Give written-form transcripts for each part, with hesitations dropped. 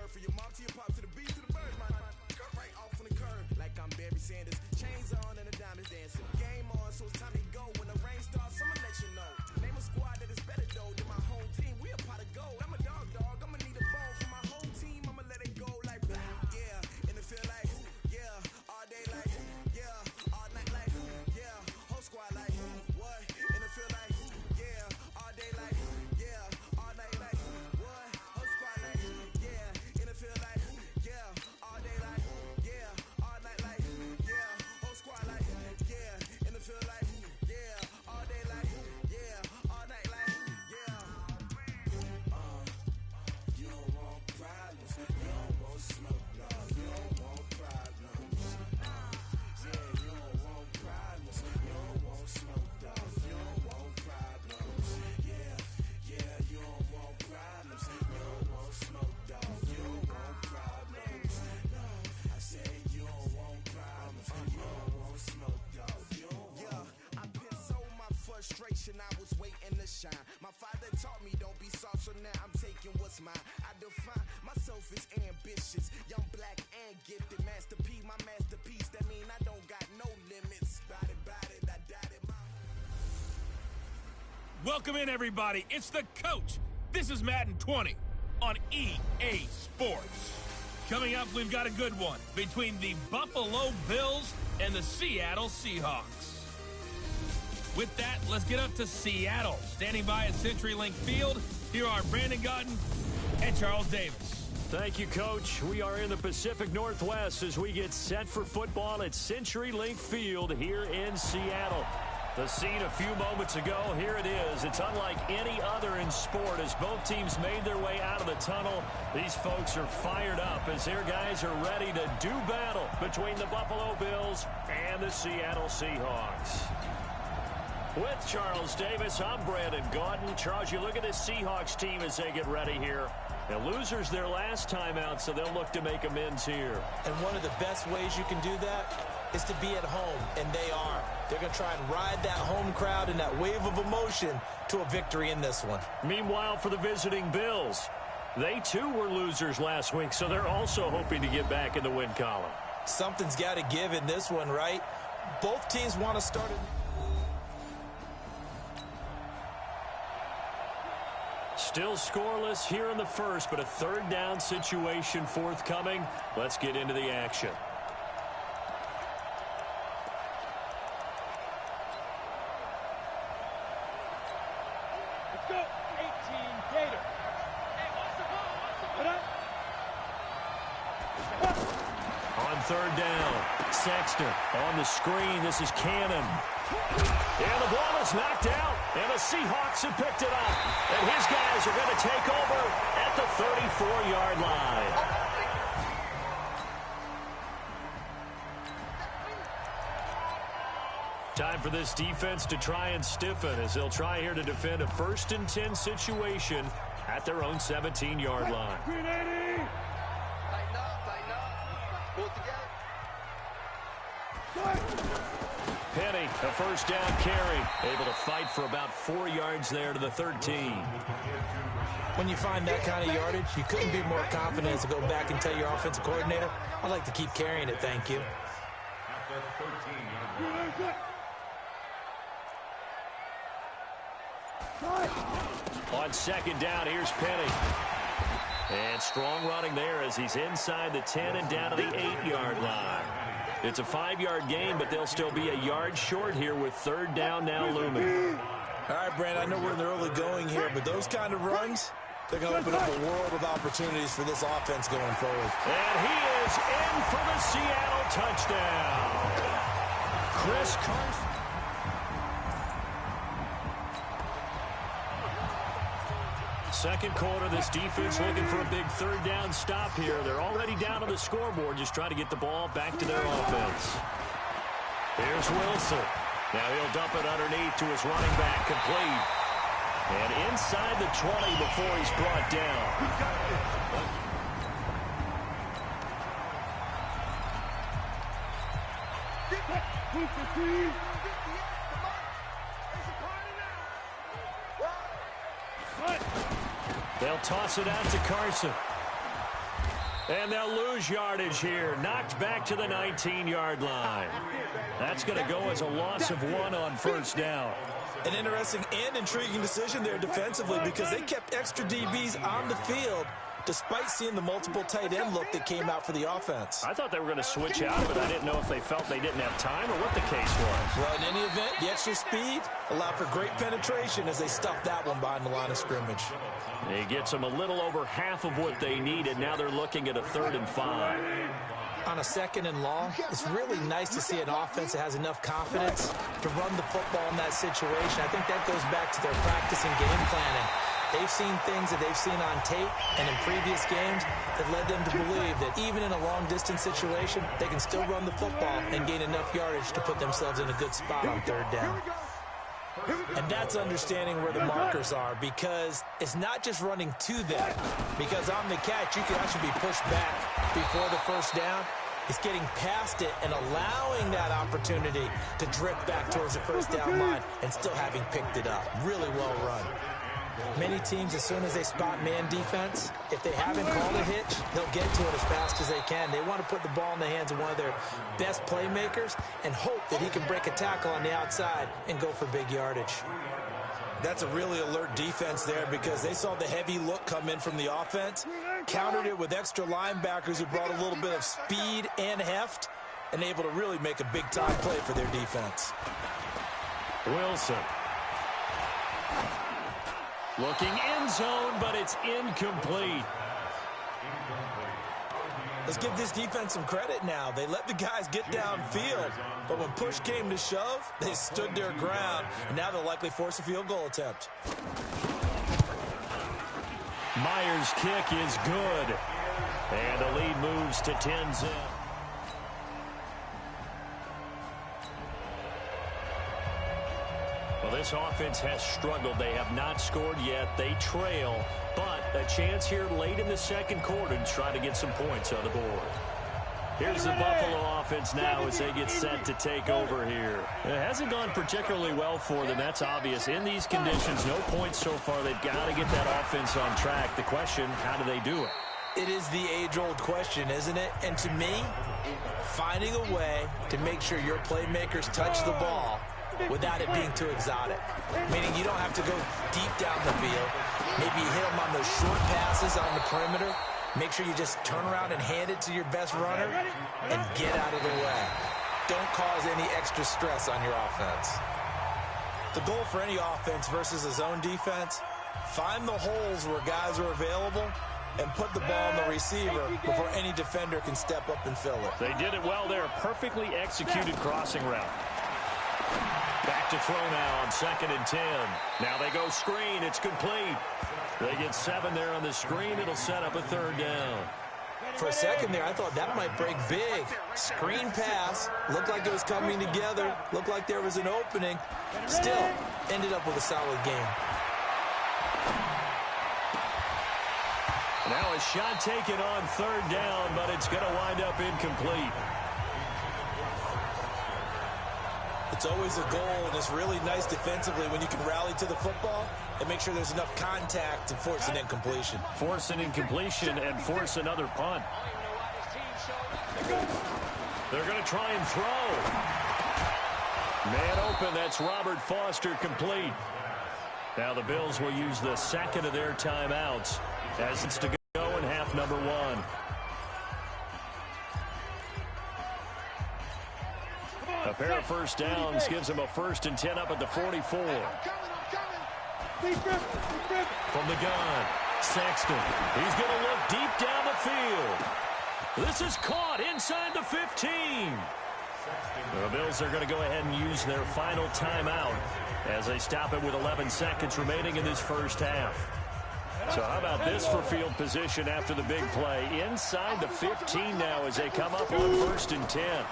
From your mom to your pop to the beat to the birds, my cut right off on the curb. Like I'm Barry Sanders. Chains on and the diamonds dancing. Game on, so it's time to go. When the rain starts, I'ma let you know. Name a squad that is better though than my home team. We a pot of gold. I'm a dog. I'ma need a phone for my whole team. I'ma let it go like blah. Yeah, and it feel like yeah, all day like yeah, all night like yeah, whole squad like what? And it feel like yeah, all day like yeah, all night like what? Whole squad like yeah, and it feel like yeah, all day like yeah, all night like yeah, whole squad like yeah, and it feel like yeah, all day like yeah, all night like yeah. You don't want problems, you don't want smoke, dog. You don't want problems. Yeah, you don't want problems, you don't want smoke, dog. You don't want problems. Yeah, you don't want problems, you don't want smoke, dog. You don't want problems. No, I said you don't want problems, you don't want smoke, dog. You don't want. Yeah, I pissed so my frustration, I was waiting to shine. My father taught me don't be soft, so now I'm taking what's mine. I define myself as ambitious, young, black, and gifted. Master P, my masterpiece. That mean I don't got no limits. Bout it, I doubt it. Welcome in, everybody. It's the coach. This is Madden 20 on EA Sports. Coming up, we've got a good one between the Buffalo Bills and the Seattle Seahawks. With that, let's get up to Seattle. Standing by at CenturyLink Field, here are Brandon Gaudin and Charles Davis. Thank you, Coach. We are in the Pacific Northwest as we get set for football at CenturyLink Field here in Seattle. The scene a few moments ago, here it is. It's unlike any other in sport as both teams made their way out of the tunnel. These folks are fired up as their guys are ready to do battle between the Buffalo Bills and the Seattle Seahawks. With Charles Davis, I'm Brandon Gaudin. Charles, you look at this Seahawks team as they get ready here. And losers their last time out, so they'll look to make amends here. And one of the best ways you can do that is to be at home, and they are. They're going to try and ride that home crowd and that wave of emotion to a victory in this one. Meanwhile, for the visiting Bills, they too were losers last week, so they're also hoping to get back in the win column. Something's got to give in this one, right? Both teams want to start it. Still scoreless here in the first, but a third down situation forthcoming. Let's get into the action. Let's go. 18 Gator. Hey, what's the ball? On third down, Sexton on the screen. This is Cannon. And the ball is knocked out, and the Seahawks have picked it up. And his guys are going to take over at the 34-yard line. Time for this defense to try and stiffen as they'll try here to defend a 1st and 10 situation at their own 17-yard line. Tighten up. Pull together. Penny, a first down carry, able to fight for about 4 yards there to the 13. When you find that kind of yardage, you couldn't be more confident to go back and tell your offensive coordinator, I'd like to keep carrying it, thank you. On second down, here's Penny. And strong running there as he's inside the 10 and down to the 8-yard line. It's a 5-yard gain, but they'll still be a yard short here with third down now looming. All right, Brandon, I know we're in the early going here, but those kind of runs, they're going to open up a world of opportunities for this offense going forward. And he is in for the Seattle touchdown. Chris Carson. Second quarter, this defense looking for a big third down stop here. They're already down on the scoreboard, just trying to get the ball back to their offense. Here's Wilson. Now he'll dump it underneath to his running back, complete. And inside the 20 before he's brought down. They'll toss it out to Carson. And they'll lose yardage here. Knocked back to the 19-yard line. That's going to go as a loss of 1 on first down. An interesting and intriguing decision there defensively because they kept extra DBs on the field despite seeing the multiple tight end look that came out for the offense. I thought they were going to switch out of it. I didn't know if they felt they didn't have time or what the case was. Well, in any event, the extra speed allowed for great penetration as they stuffed that one behind the line of scrimmage. He gets them a little over half of what they needed. Now they're looking at a 3rd and 5. On a 2nd and long, it's really nice to see an offense that has enough confidence to run the football in that situation. I think that goes back to their practice and game planning. They've seen things that they've seen on tape and in previous games that led them to believe that even in a long-distance situation, they can still run the football and gain enough yardage to put themselves in a good spot on 3rd down. And that's understanding where the markers are because it's not just running to them. Because on the catch, you can actually be pushed back before the 1st down. It's getting past it and allowing that opportunity to drift back towards the 1st down line and still having picked it up. Really well run. Many teams, as soon as they spot man defense, if they haven't called a hitch, they'll get to it as fast as they can. They want to put the ball in the hands of one of their best playmakers and hope that he can break a tackle on the outside and go for big yardage. That's a really alert defense there because they saw the heavy look come in from the offense, countered it with extra linebackers who brought a little bit of speed and heft, and able to really make a big-time play for their defense. Wilson. Looking end zone, but it's incomplete. Let's give this defense some credit now. They let the guys get downfield, but when push came to shove, they stood their ground, and now they'll likely force a field goal attempt. Myers' kick is good, and the lead moves to 10-zip. Well, this offense has struggled. They have not scored yet. They trail, but a chance here late in the 2nd quarter to try to get some points on the board. Here's the Buffalo offense now as they get set to take over here. It hasn't gone particularly well for them. That's obvious. In these conditions, no points so far. They've got to get that offense on track. The question, how do they do it? It is the age-old question, isn't it? And to me, finding a way to make sure your playmakers touch the ball without it being too exotic. Meaning you don't have to go deep down the field. Maybe you hit them on those short passes on the perimeter. Make sure you just turn around and hand it to your best runner and get out of the way. Don't cause any extra stress on your offense. The goal for any offense versus a zone defense, find the holes where guys are available and put the ball on the receiver before any defender can step up and fill it. They did it well there. Perfectly executed crossing route. Back to throw now on 2nd and 10. Now they go screen. It's complete. They get 7 there on the screen. It'll set up a 3rd down. For a second there, I thought that might break big. Screen pass. Looked like it was coming together. Looked like there was an opening. Still, ended up with a solid game. Now a shot taken on 3rd down, but it's going to wind up incomplete. It's always a goal, and it's really nice defensively when you can rally to the football and make sure there's enough contact to force an incompletion. Force an incompletion and force another punt. They're going to try and throw. Man open, that's Robert Foster, complete. Now the Bills will use the 2nd of their timeouts as it's to go in half number 1. A pair of first downs gives him a 1st and 10 up at the 44. From the gun, Sexton. He's going to look deep down the field. This is caught inside the 15. The Bills are going to go ahead and use their final timeout as they stop it with 11 seconds remaining in this first half. So how about this for field position after the big play? Inside the 15 now as they come up on 1st and 10.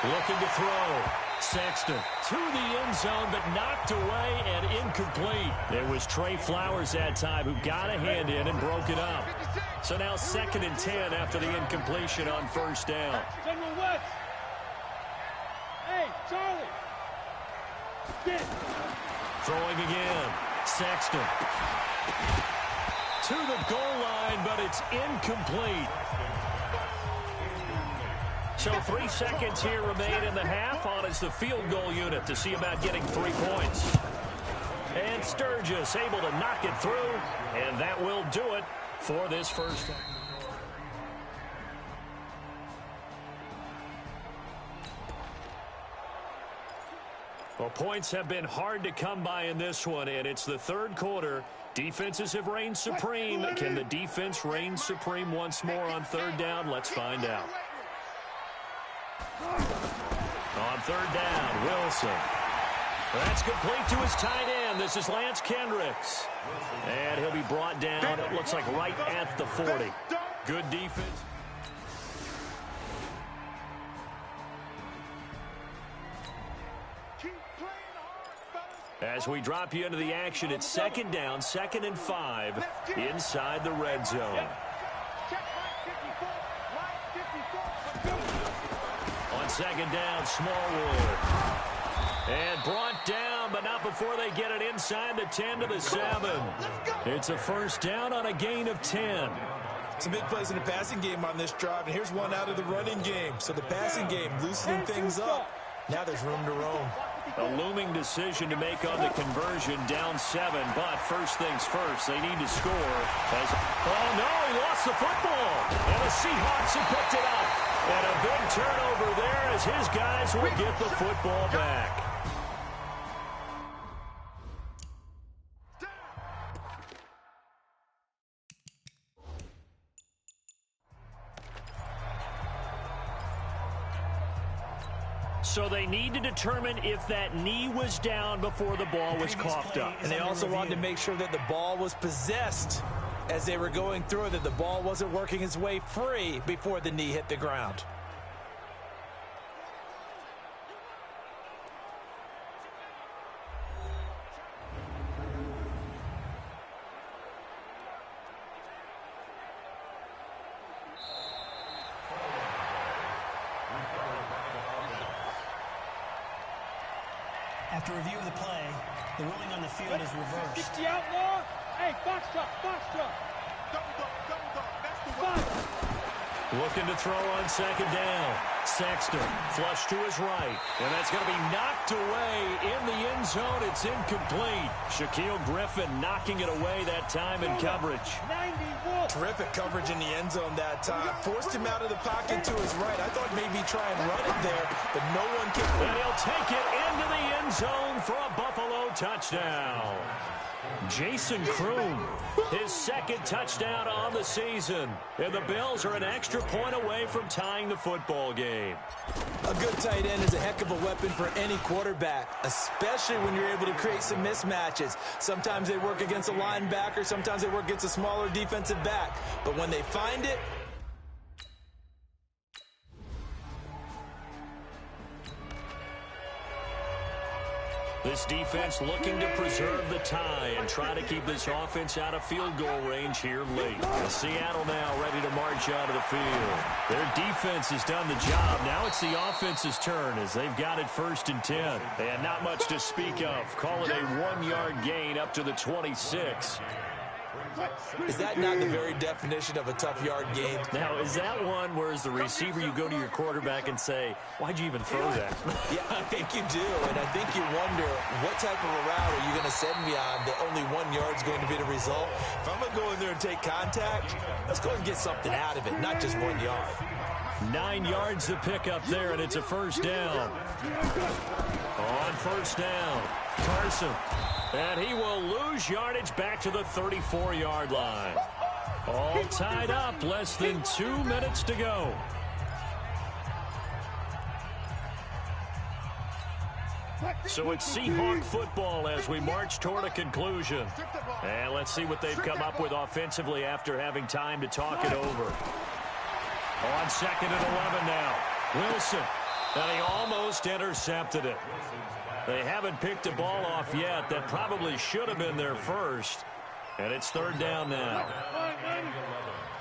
Looking to throw. Sexton to the end zone, but knocked away and incomplete. It was Trey Flowers that time who got a hand in and broke it up. So now 2nd and 10 after the incompletion on 1st down. General West. Hey, Charlie. Get. Throwing again. Sexton. to the goal line, but it's incomplete. So 3 seconds here remain in the half. On is the field goal unit to see about getting 3 points. And Sturgis able to knock it through, and that will do it for this first half. Well, points have been hard to come by in this one, and it's the third quarter. Defenses have reigned supreme. Can the defense reign supreme once more on third down? Let's find out. On third down, Wilson. That's complete to his tight end. This is Lance Kendricks. And he'll be brought down, it looks like right at the 40. Good defense. As we drop you into the action, it's second down, 2nd and 5 inside the red zone. On second down, Smallwood. And brought down, but not before they get it inside the 10 to the 7. It's a first down on a gain of 10. Some big plays in the passing game on this drive, and here's one out of the running game. So the passing game loosening things up. Now there's room to roam. A looming decision to make on the conversion, down 7, but first things first, they need to score. Oh no, he lost the football, and the Seahawks have picked it up. And a big turnover there as his guys will get the football back. So they need to determine if that knee was down before the ball was coughed up. And they also wanted to make sure that the ball was possessed as they were going through it, that the ball wasn't working its way free before the knee hit the ground. After review of the play, the ruling on the field is reversed. 50 outlaw. Hey, box drop, box drop. Double dog, that's the one. Looking to throw on second down. Sexton, flush to his right. And that's going to be knocked away in the end zone. It's incomplete. Shaquille Griffin knocking it away that time in coverage. 91. Terrific coverage in the end zone that time. Forced him out of the pocket to his right. I thought maybe try and run it there, but no one can. And he'll take it into the end zone for a Buffalo touchdown. Jason Kroom, his second touchdown on the season. And the Bills are an extra point away from tying the football game. A good tight end is a heck of a weapon for any quarterback, especially when you're able to create some mismatches. Sometimes they work against a linebacker, sometimes they work against a smaller defensive back. But when they find it, this defense looking to preserve the tie and try to keep this offense out of field goal range here late. And Seattle now ready to march out of the field. Their defense has done the job. Now it's the offense's turn as they've got it 1st and 10. And not much to speak of. Call it a 1-yard gain up to the 26. is that not the very definition of a tough yard gain? Now, is that one where as the receiver you go to your quarterback and say, why'd you even throw that? Yeah, I think you do, and I think you wonder what type of a route are you going to send me on that only 1 yard's going to be the result? If I'm going to go in there and take contact, let's go and get something out of it, not just 1 yard. 9 yards to pick up there, and it's a first down. On first down, Carson. And he will lose yardage back to the 34-yard line. All tied up, less than 2 minutes to go. So it's Seahawk football as we march toward a conclusion. And let's see what they've come up with offensively after having time to talk it over. On 2nd and 11 now. Wilson. And he almost intercepted it. They haven't picked the ball off yet. That probably should have been their first. And it's 3rd down now.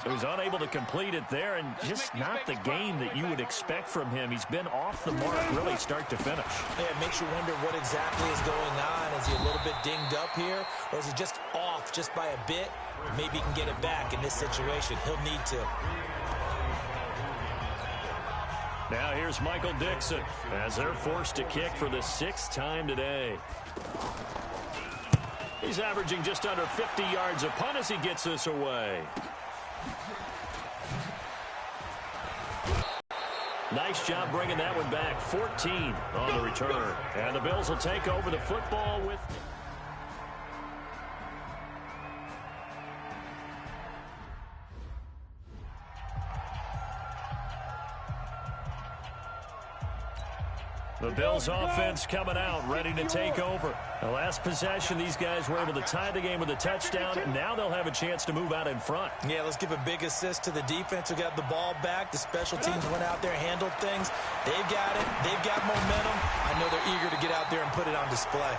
So he's unable to complete it there, and just not the game that you would expect from him. He's been off the mark really start to finish. Yeah, it makes you wonder what exactly is going on. Is he a little bit dinged up here, or is he just off just by a bit? Maybe he can get it back in this situation. He'll need to. Now here's Michael Dixon as they're forced to kick for the 6th time today. He's averaging just under 50 yards a punt as he gets this away. Nice job bringing that one back. 14 on the return. And the Bills will take over the football with... The Bills offense coming out, ready to take over. The last possession, these guys were able to tie the game with a touchdown, and now they'll have a chance to move out in front. Yeah, let's give a big assist to the defense who got the ball back. The special teams went out there, handled things. They've got it. They've got momentum. I know they're eager to get out there and put it on display.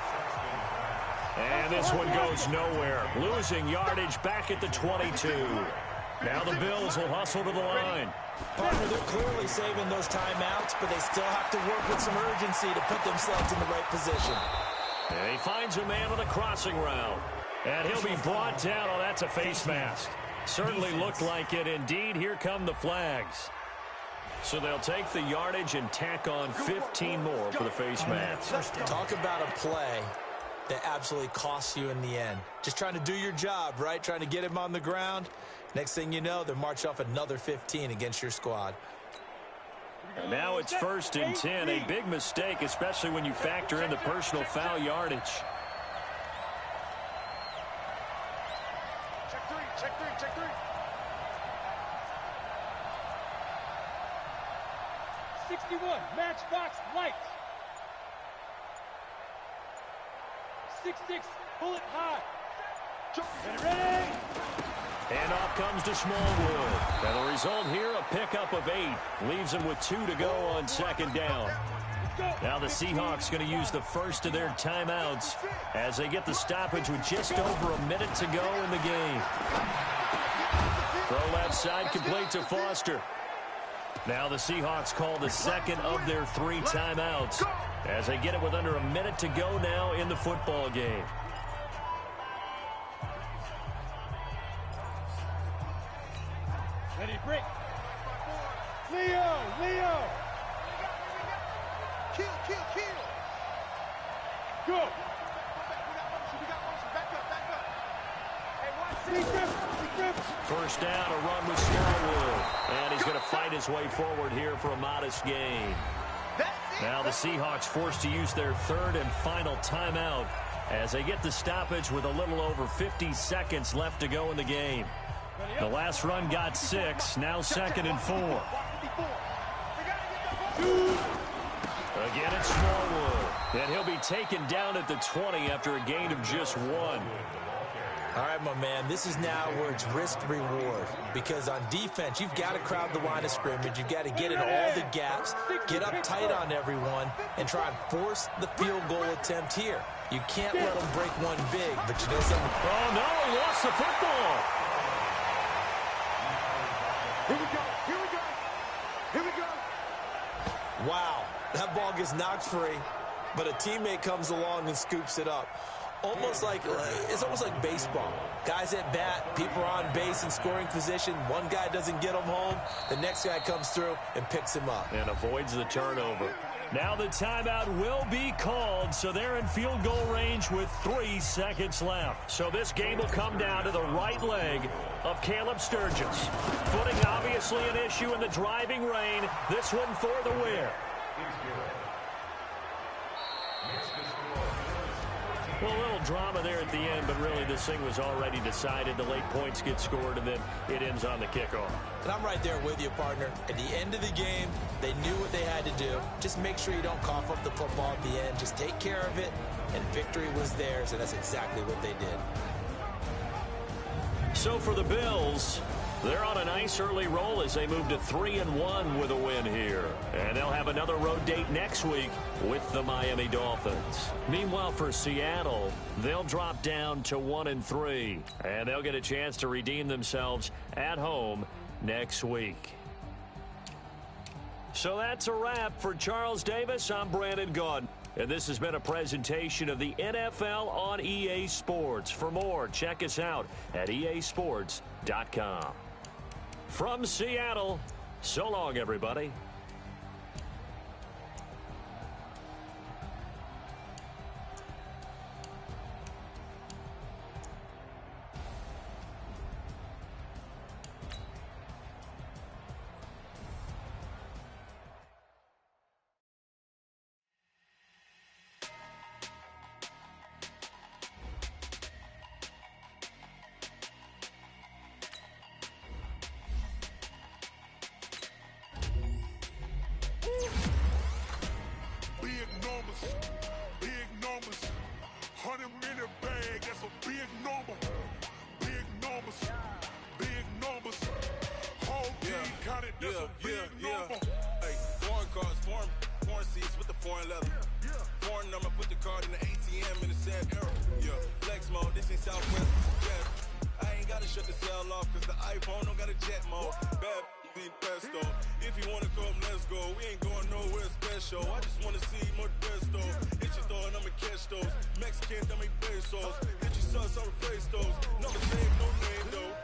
And this one goes nowhere. Losing yardage back at the 22. Now the Bills will hustle to the line. Partner, they're clearly saving those timeouts, but they still have to work with some urgency to put themselves in the right position. And he finds a man on the crossing route. And he'll be brought down. Oh, that's a face mask. Certainly looked like it. Indeed, here come the flags. So they'll take the yardage and tack on 15 more for the face mask. Talk about a play that absolutely costs you in the end. Just trying to do your job, right? Trying to get him on the ground. Next thing you know, they're marching off another 15 against your squad. And now it's 1st and 10. A big mistake, especially when you factor in the personal foul yardage. Check three. 61, matchbox light. 6'6", bullet high. Ready? And off comes to Smallwood. And the result here, a pickup of 8. Leaves him with 2 to go on 2nd down. Now the Seahawks going to use the first of their timeouts as they get the stoppage with just over a minute to go in the game. Throw left side complete to Foster. Now the Seahawks call the second of their 3 timeouts as they get it with under a minute to go now in the football game. Ready, break. Leo. Kill. Go. We got motion. Back up. First down, a run with Smallwood. And he's going to fight his way forward here for a modest gain. Now the Seahawks forced to use their 3rd and final timeout as they get the stoppage with a little over 50 seconds left to go in the game. The last run got 6, now 2nd and 4. Again, it's Smallwood. And he'll be taken down at the 20 after a gain of just 1. All right, my man, this is now where it's risk-reward. Because on defense, you've got to crowd the line of scrimmage. You've got to get in all the gaps, get up tight on everyone, and try and force the field goal attempt here. You can't let them break one big, but you know something? Oh, no, he lost the football. Here we go. Wow, that ball gets knocked free, but a teammate comes along and scoops it up. It's almost like baseball. Guys at bat, people are on base in scoring position. One guy doesn't get him home. The next guy comes through and picks him up. And avoids the turnover. Now the timeout will be called, so they're in field goal range with 3 seconds left. So this game will come down to the right leg of Caleb Sturgis. Footing obviously an issue in the driving rain. This one for the win. Well, a little drama there at the end, but really this thing was already decided. The late points get scored, and then it ends on the kickoff. And I'm right there with you, partner. At the end of the game, they knew what they had to do. Just make sure you don't cough up the football at the end. Just take care of it, and victory was theirs, and that's exactly what they did. So for the Bills, They're on a nice early roll as they move to 3-1 with a win here. And they'll have another road date next week with the Miami Dolphins. Meanwhile, for Seattle, they'll drop down to 1-3. And they'll get a chance to redeem themselves at home next week. So that's a wrap. For Charles Davis, I'm Brandon Gaudin. And this has been a presentation of the NFL on EA Sports. For more, check us out at easports.com. From Seattle, so long, everybody. Big numbers, 100 minute bag, that's a big number. Big numbers, whole team counted, that's a big number. Hey, foreign cars, foreign seats with the foreign leather. Foreign number, put the card in the ATM in the sad era. Yeah, flex mode, this ain't Southwest, this is Jet. I ain't gotta shut the cell off, cause the iPhone don't got a jet mode. Bad pesto. If you wanna come, let's go. We ain't going nowhere special. I just wanna see more desto. Hit your thought, I'ma catch those. Mexican, that make pesos. Hit your sauce, I'ma replace those. Never save no name though.